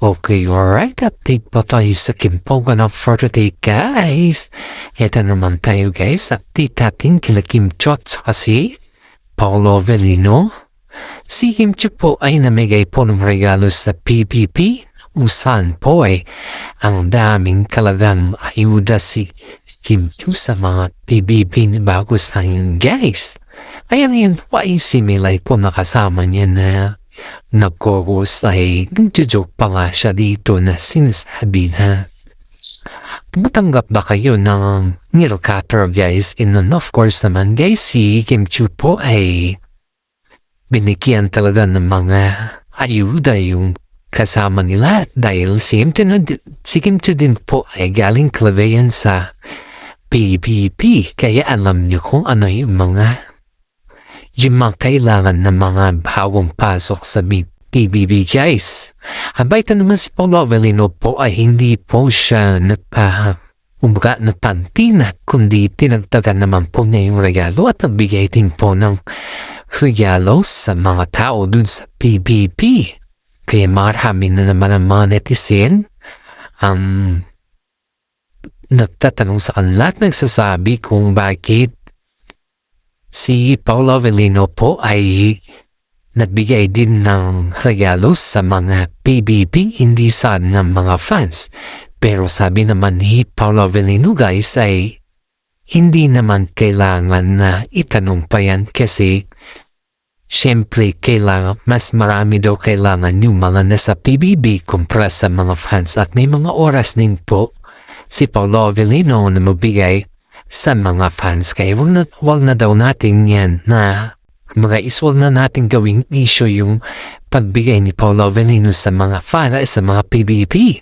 Okay, alright. Update pa tayo sa Kimpogan of for today, guys. Ito naman tayo, guys. Update natin kila Kim Cho at saka si Paolo Avellino. Si Kim Cho po ay namigay po ng regalo sa PBB. Usan po ay ang daming kalagang ayuda si Kim Cho sa mga PBB na bago sa yun, guys. Ayan yun po ay si Milay po nakasama niya na nagkogos ay nagjojoke pa nga siya dito na sinasabi na matanggap ba kayo ng nail cutter, guys? And of course naman, guys, si Kim Cho po ay binigyan talaga ng mga ayuda yung kasama nila dahil si Kim Cho din po ay galing Claveyan sa PBB, kaya alam niyo kung ano yung mga kailangan ng mga bagong pasok sa PBB, guys. Habayta naman si Paolo Avellino po ay hindi po siya napantinat, kundi tinagtagan naman po niya yung regalo at nagbigay din po ng regalo sa mga tao dun sa PBB. Kaya marami na naman ang mga netizen nagtatanong sa kanila at nagsasabi kung bakit si Paolo Avellino po ay nagbigay din ng regalo sa mga PBB, hindi sa ng mga fans. Pero sabi naman ni Paolo Avellino, guys, ay hindi naman kailangan na itanong pa yan kasi syempre mas marami daw kailangan yung mga nasa PBB kumpara sa mga fans at may mga oras din po si Paolo Avellino na magbigay sa mga fans. Kaya wag na daw natin yan na wag na natin gawing issue yung pagbigay ni Paolo Avellino sa mga fans, sa mga PBB.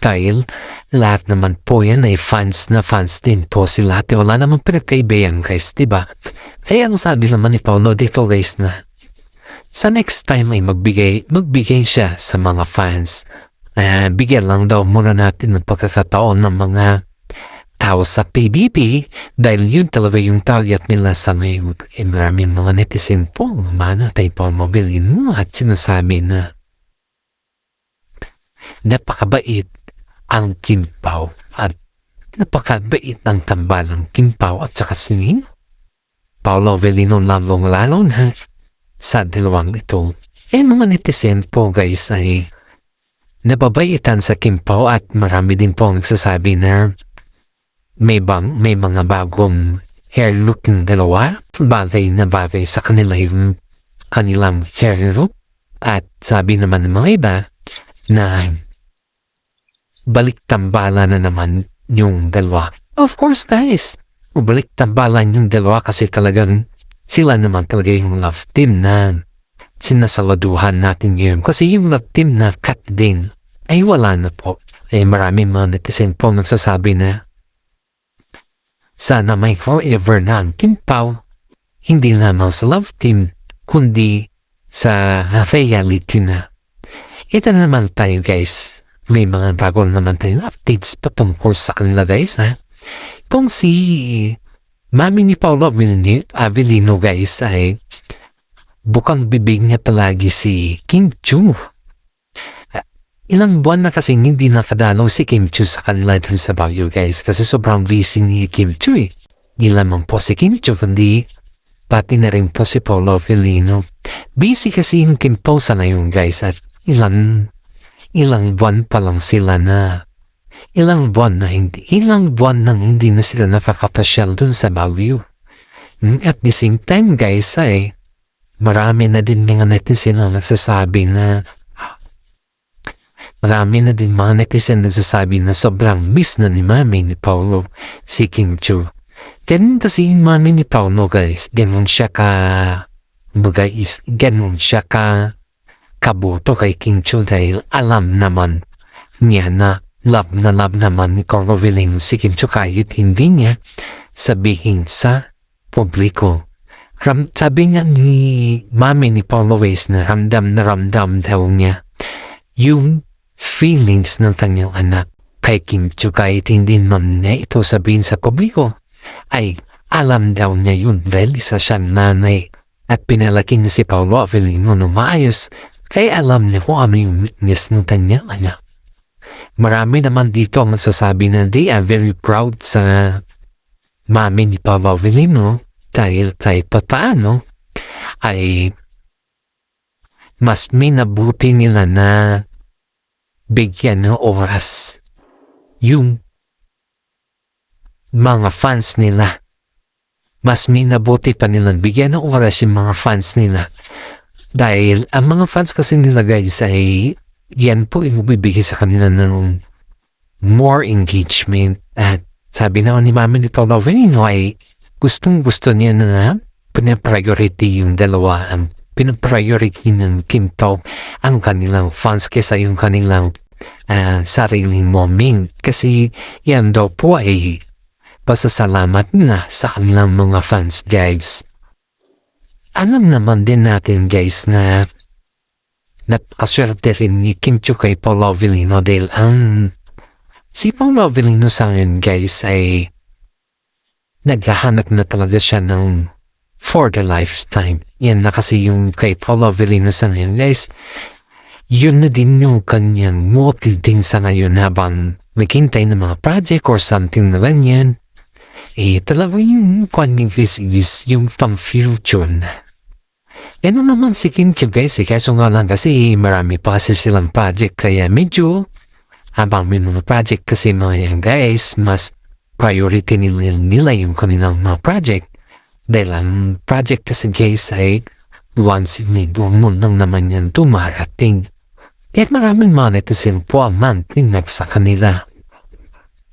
Dahil lahat naman po yan ay fans na fans din po sila. At wala naman pinagkaibayan, guys, diba? Kaya ang sabi naman ni Paolo dito, guys, na sa next time ay magbigay siya sa mga fans. Bigyan lang daw muna natin ng pagkakataon ng mga tao sa PBB dahil yun talaga yung target nila sa ngayon. Maraming mga netizen po manatay po Avellino at sinasabi na napakabait ang Kim Pao at napakabait ang tambalang Kim Pao at saka si Paolo Avellino lalong-lalo na sa dalawang ito. Mga netizen po, guys, ay nababaitan sa Kim Pao at marami din po nagsasabi na may mga bagong hair look ng dalawa, bagay na bagay sa kanila yung kanilang hair look. At sabi naman ng mga iba na balik tambala na naman yung dalawa. Of course, guys, balik tambalan yung dalawa kasi talagang sila naman talaga yung love team na sinasaladuhan natin ngayon. Kasi yung love team na cut din ay wala na po. Maraming mga netizen po nagsasabi na sana may forever na ang Kim Pao, hindi naman sa love team, kundi sa reality na. Ito naman tayo, guys. May mga bago naman tayong updates patungkol sa kanila, guys. Kung si mami ni Paolo Avellino, guys, ay bukang bibig niya palagi si Kim Cho. Ilang buwan na kasi hindi nakadalaw si Kim Cho sa kanila dun sa Baguio, guys, kasi sobrang busy ni Kim Cho. Hindi lamang po si Kim Cho, kundi pati na rin po si Paolo Avellino. Busy kasi yung Kim Pao sa ngayon, guys, at ilang buwan pa lang sila na ilang buwan nang hindi na sila nakakapasyal dun sa Baguio. At the same time, guys, ay marami na din mga netizen na nagsasabi na sobrang miss na ni mami ni Paolo si Kim Cho. Ganun kasi yung mami ni Paolo, guys, ganun siya kabuto kay Kim Cho dahil alam naman niya na love naman ni Paolo Avellino si Kim Cho kahit hindi niya sabihin sa publiko. Sabi nga ni mami ni Paolo Ways na ramdam daw niya yung feelings ng kanyang anak kay Kim Cho kahit hindi man niya ito sabihin sa publiko. Ay alam daw niya yun dahil isa siyang nanay at pinalaki niya si Paolo Avellino na maayos kaya alam niya kung ano yung weakness ng kanyang anak. Marami naman dito ang nagsasabi na they are very proud sa mami ni Paolo Avellino dahil kahit papaano ay mas minabuti nila na bigyan ng oras yung mga fans nila. Mas minabuti pa nilang bigyan ng oras yung mga fans nila. Dahil ang mga fans kasi nila guys ay yan po ibibigay sa kanila ng more engagement. At sabi naman ni Mami ni Paolo Avellino ay gustong-gusto niya na pinapriority yung dalawa. Ang pinapriority ng Kim Pao ang kanilang fans kesa yung kanilang sariling moment. Kasi yan daw po ay pasasalamat na sa kanilang mga fans guys. Alam naman din natin guys na napakaswerte rin ni Kim Chiu kay Paolo Avellino dahil si Paolo Avellino sa ngayon guys ay naghahanap na talaga siya ng for the lifetime. Yan na kasi yung kay Paolo Avellino sa ngayon guys. Yun na din yung kanyang motive din sa ngayon habang naghintay ng mga project or something na ganyan. Talaga yung kanyang is yung pang-future na. Ano naman si Kim Chiu guys, kaso nga lang kasi marami pa kasi silang project kaya medyo habang may mga project kasi mga yan guys, mas priority nila yung kanilang mga project. Dahil ang project kasi guys ay once in a blue moon lang naman yan tumarating. At maraming monetizen po ang monthly sa kanila.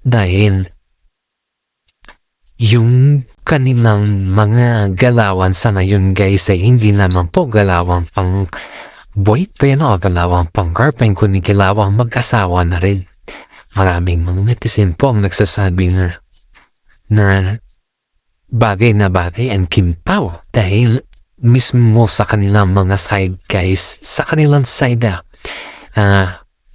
Dahil yung kanilang mga galawan sa ngayon guys ay hindi naman po galawang pang boyfriend o galawang pang girlfriend kundi galawang mag-asawa na rin. Maraming mga netizen po ang nagsasabi na bagay na bagay ang Kim Pao dahil mismo sa kanilang mga side guys, sa kanilang side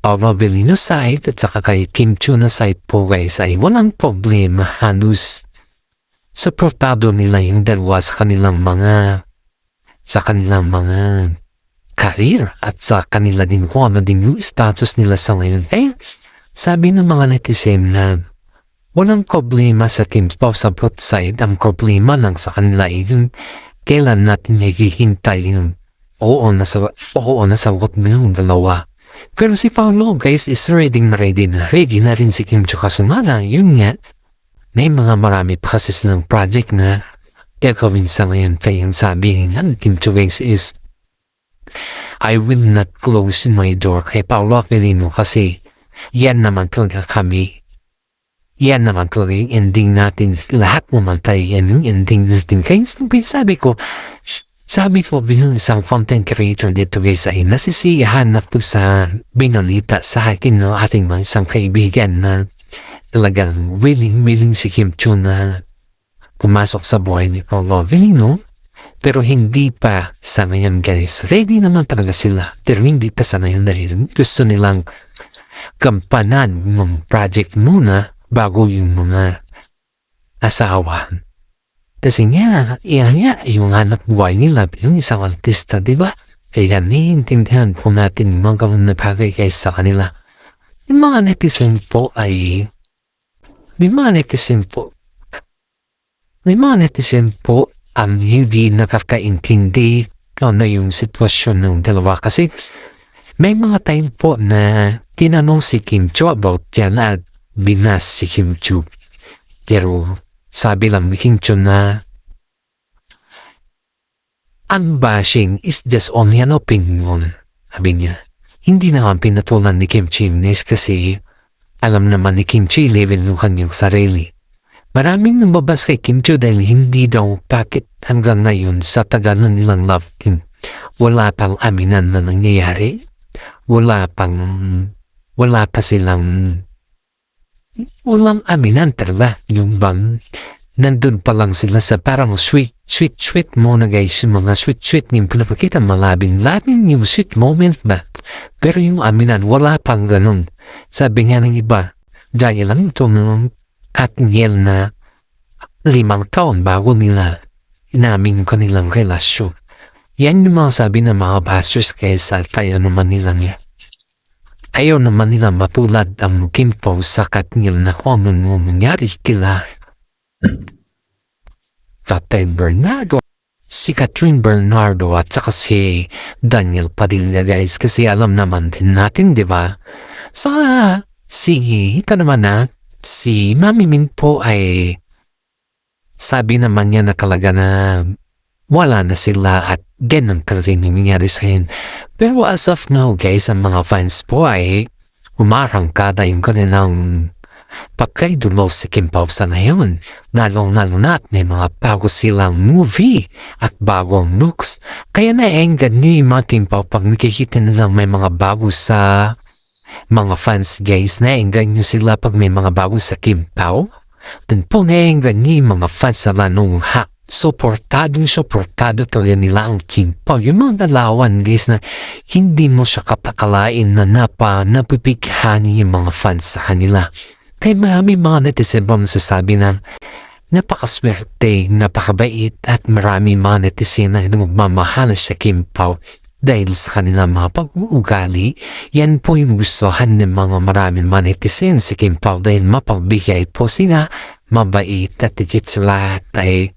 Paolo Avellino side at saka kay Kim Chiu na side po guys ay walang problema, halos suportado nila yung dalawa sa kanilang mga career at sa kanila din kung ano din yung status nila sa ngayon. Sabi ng mga netizen na walang problema sa Kim Pao sa both side, ang problema lang sa kanila yung kailan natin naghihintay yung oo na sagot na yung dalawa. Pero si Paolo guys is ready na rin si Kim Chiu kasumala. Yun nga, may mga marami pa kasi silang project na gagawin sa ngayon. Kaya yung sabi ng Kim Chiu guys is I will not close my door kay Paolo Avellino kasi yan naman talaga kami. Yan naman talaga yung ending natin. Lahat naman tayo yan yung ending natin. Kaya sabi ko bilang isang content creator dito guys ay nasisiyahan na po sa binalita sa akin no, ating mga isang kaibigan na talagang willing si Kim Chiu na pumasok sa buhay ni Paolo Avellino. Pero hindi pa sa ngayon guys. Ready naman talaga sila. Pero hindi pa sa ngayon dahil gusto nilang kampanan ng project muna bago yung mga asawa. Kasi nga, yung hanap buhay nila yung isang artista, di ba? Kaya naiintindihan po natin yung mga gawin na bagay guys sa kanila. Yung mga netizen po ay may mga netizen po ang hindi nakakaintindi ano yung sitwasyon ng dalawa kasi may mga time po na tinanong si Kim Chiu about yan at binas si Kim Chiu. Pero sabi lang ni Kim Chiu na unbashing is just only an opinion. Sabi niya, hindi naman pinatulan ni Kim Chiu kasi alam naman ni Kim Chiu level ng kanyang sarili. Maraming nababas kay Kim Chiu dahil hindi daw bakit hanggang ngayon sa tagal na nilang love team. Wala pang aminan na nangyayari. Walang aminan talaga. Yung bang nandun pa lang sila sa parang sweet muna guys. Yung mga sweet yung pinapakita malabing yung sweet moment ba. Pero yung aminan wala pang ganun. Sabi nga ng iba, dahil lang ito ng Katniel na 5 taon bago nila inamin yung kanilang relasyon. Yan yung mga sabi ng mga bashers kaya naman nila niya. Ayaw naman nila matulad ang Kim Pao sa Katniel na kung ano nangyari kila Tatay Bernardo, si Catherine Bernardo at saka si Daniel Padilla guys, kasi alam naman din natin, di ba? Ito naman na si Mami Min po ay sabi naman niya na talaga na wala na sila at ganun ka rin nangyari sa yun. Pero as of now guys, ang mga fans po ay umarangkada yung kanilang pagkaidulo si Kim Pao sa ngayon. Lalong-lalo na at may mga bago silang movie at bagong looks. Kaya naenggan niyo yung mga Kim Pao pag nakikita nilang may mga bago sa mga fans guys. Naenggan niyo sila pag may mga bago sa Kim Pao. Dun po naenggan niyo yung mga fans sa lanong supportado talaga nila ang Kim Pao. Yung mga dalawan guys na hindi mo siya kapakalain na napipighani yung mga fans sa kanila. Kaya marami mga netizen pa masasabi na napakaswerte, napakabait at marami mga netizen na magmamahal sa Kim Pao dahil sa kanilang mga pag-uugali. Yan po yung gustuhan ng mga maraming mga netizen sa Kim Pao dahil mapagbigay po sila, mabait at higit sa lahat ay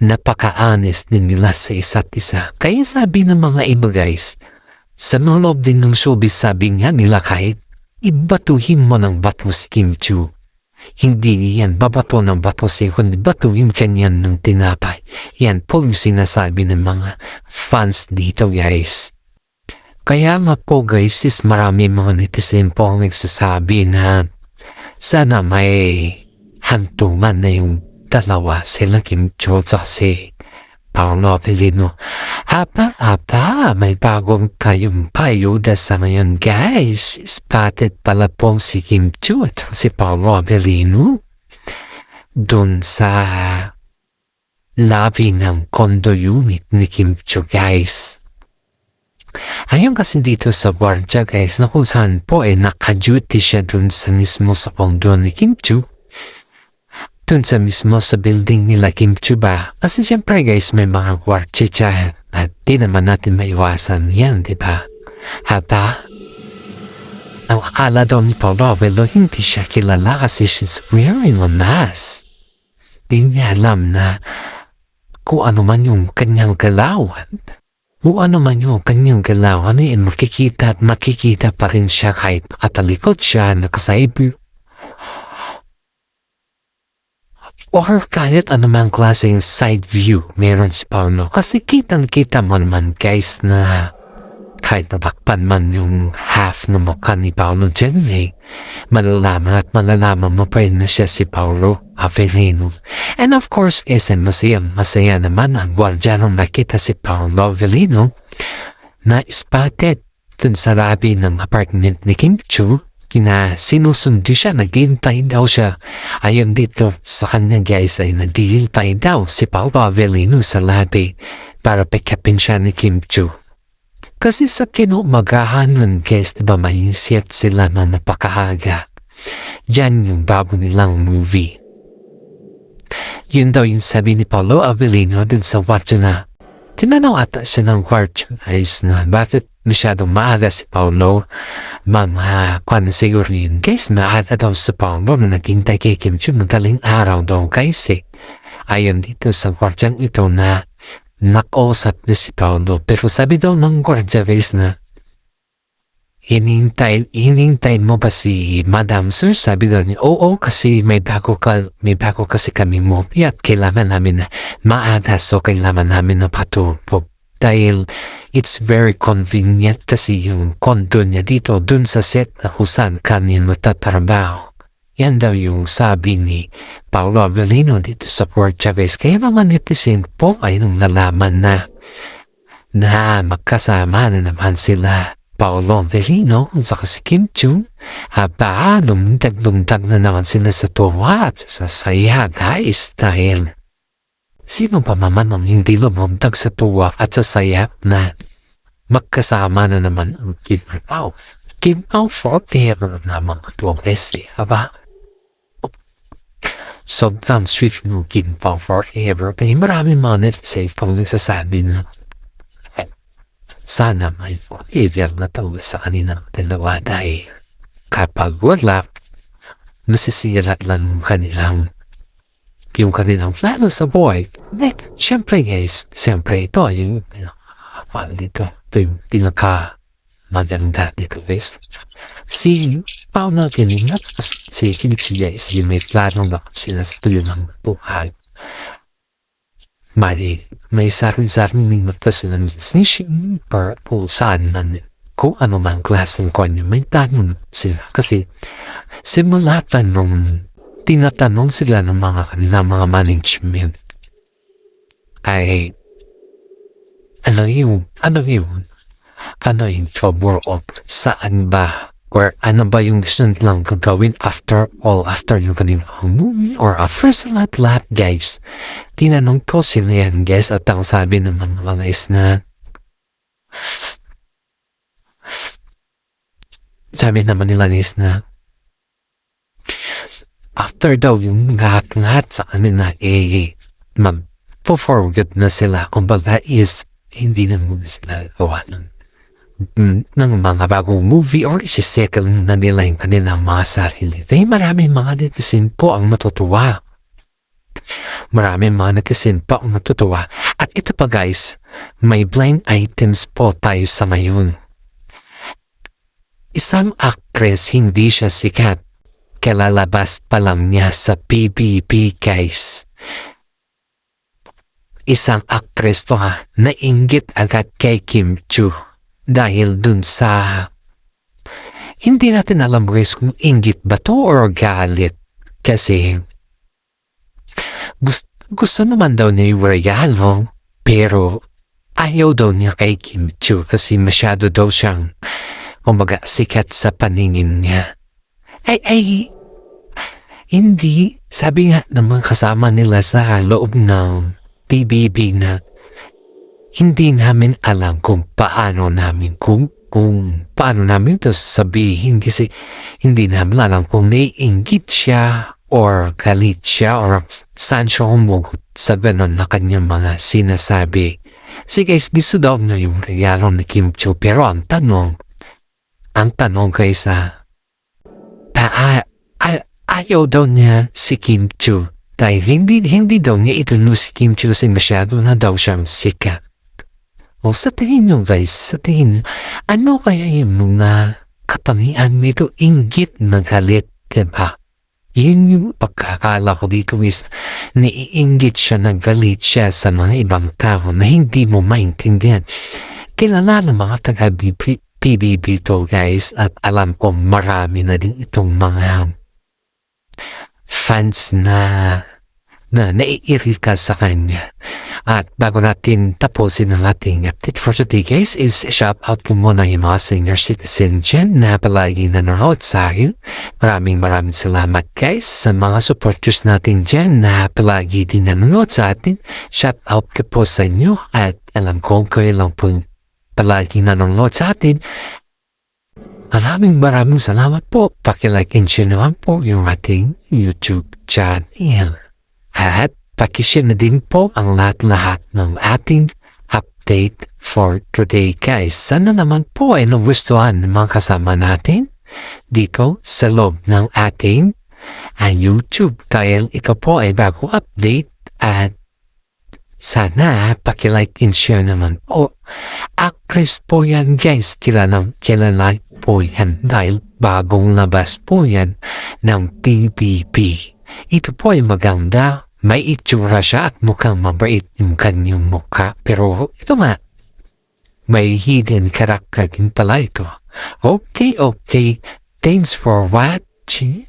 napaka-honest din nila sa isa't isa. Kaya sabi ng mga iba guys, sa mga loob din ng showbiz sabi nga nila kahit ibatuhin mo ng bato si Kim Chu. Hindi yan babato ng bato siya, kundi batuhin kanyan ng tinapay. Yan po yung sinasabi ng mga fans dito guys. Kaya nga po guys, is marami mga netizen po ang nagsasabi na sana may hantungan na yung dalawa sila Kim Chu at si Paolo Avellino. May bagong kayong payuda sa ngayon guys. Spotted pala po si Kim Chu at si Paolo Avellino dun sa lobby ng condo unit ni Kim Chu guys. Ayun kasi dito sa gwardiya guys na kung saan po naka-duty siya dun sa mismo sa condo ni Kim Chu. Dun sa mismo sa building nila Kim Chu ba? Kasi siyempre guys may mga gwardiya dyan at di naman natin maiwasan yan, di ba? Ang akala daw ni Paolo Avellino hindi siya kilala kasi she's wearing a mask. Di niya alam na kung ano man yung kanyang galawan. Kung ano man yung kanyang galawan ay makikita at makikita pa rin siya kahit katalikod siya nakasaibu. Or kahit anumang klaseng side view meron si Paolo. Kasi kitang-kita mo naman guys na kahit natakpan man yung half na mukha ni Paolo dyan malalaman mo pa rin na siya si Paolo Avellino. And of course masaya naman ang gwardiya nung nakita si Paolo Avellino na spotted dun sa lobby ng apartment ni Kim Chu. Sinusundi siya, naghihintay daw siya. Ayon dito sa kanya guys ay naghihintay daw si Paolo Avellino sa lobby para pick-upin siya ni Kim Chu. Kasi sa kinumagahan ng guys, diba maisip sila na napakaaga. Yan yung bago nilang movie. Yun daw yung sabi ni Paolo Avellino dun sa watch na tinanaw ata siya ng gwardiya guys na bakit masyadong maaga si Paolo. Kung siguro yun guys, maaga daw si Paolo na naghintay kay Kim Chu madaling araw daw guys Ayon dito sa gwardyang ito na nakausap na si Paolo. Pero sabi daw ng gwardiya guys na hinihintay mo ba si Madam Sir? Sabi daw niya, oo kasi may bago kasi kami movie at kailangan namin na maaga so kailangan namin na patulog. Dahil it's very convenient kasi yung condo niya dito dun sa set na kusan kanina natatrabaho. Yan daw yung sabi ni Paolo Avellino dito sa Port Chavez. Kaya mga netizen po ay nung nalaman na magkasama na naman sila Paolo Avellino at saka si Kim Chu. Lumdag na naman sila sa tuwa at sa saya guys dahil sino pa naman ang hindi lumamdag sa tuwa at sa saya na magkasama na naman ang Kim Pao. Kim Pao forever naman ito besti, haba? Sobrang sweet ng Kim Pao forever. Kaya maraming mga netizen pang nagsasabi na Sana may forever na tawa sa kanilang dalawa dahil kapag wala, nasisira lang yung kanilang plano sa buhay. Siyempre guys, siyempre ito yung ito yung maganda dito guys. Si Paula Killing at si Philip guys, yung may plano na sila sa tuloy ng buhay. May sarili-sarili mata sila ng destination para kung saan namin kung ano man klaseng kanya may plano sila. Kasi simula pa nung tinatanong sila ng mga management ay ano yung trouble of saan ba or ano ba yung gusto nilang gagawin after yung kanilang movie or after sa lahat guys. Tinanong ko sila yan guys at ang sabi ng mga guys na sabi naman nila guys na after daw yung lahat sa kanila mag-forward na sila kumbaga is hindi na muna sila gawa ng mga bagong movie or isisettle na nila yung kanilang mga sarili. Dahil maraming mga netizen po ang natutuwa. Maraming mga netizen po ang natutuwa. At ito pa guys, may blind items po tayo sa ngayon. Isang actress hindi siya sikat. Kalalabas pa lang niya sa PBB guys. Isang actress to nainggit agad kay Kim Chiu. Dahil dun sa hindi natin alam guys kung inggit ba to or galit. Kasi gusto naman daw niya yung regalo pero ayaw daw niya kay Kim Chiu kasi masyado daw siyang sikat sa paningin niya. Ay hindi, sabi nga naman kasama nila sa loob ng PBB na hindi namin alam kung paano namin ito sabihin kasi hindi namin alam kung naiinggit siya or galit siya or saan siya humugot sa ganon na kanyang mga sinasabi. Si guys, gusto daw na yung regalo ni Kim Chiu pero ang tanong guys ayaw daw niya si Kim Chiu dahil hindi daw niya ituloy si Kim Chiu kasi masyado na daw siyang sikat. O sa tingin nyo guys, ano kaya yung mga katangian nito inggit na galit, diba? Yun yung pagkakala ko dito is naiinggit siya, nagalit siya sa mga ibang tao na hindi mo maintindihan. Kilala ng mga taga-PBB to guys at alam ko marami na din itong mga fans na naiirita sa kanya. At bago natin tapusin ang ating update for today guys is shout out ko muna yung mga senior citizen dyan na palagi nanonood sa akin. Maraming salamat guys sa mga supporters natin dyan na palagi din nanonood sa atin. Shout out ko po sa inyo at alam ko kayo lang po palagi nanonood sa atin. Maraming salamat po. Paki-like and share naman po yung ating YouTube channel. At pakishare na din po ang lahat ng ating update for today guys. Sana naman po ay nagustuhan ng mga kasama natin dito sa loob ng ating YouTube. Dahil ito po ay bagong update at sana paki-like and share naman po. Actress po yan guys. Kilala po yan dahil bagong labas po yan ng PBB. Ito po ay maganda. May itsura siya at mukhang mabait yung kanyang mukha. Pero ito may hidden character din pala ito. Okay. Thanks for watching.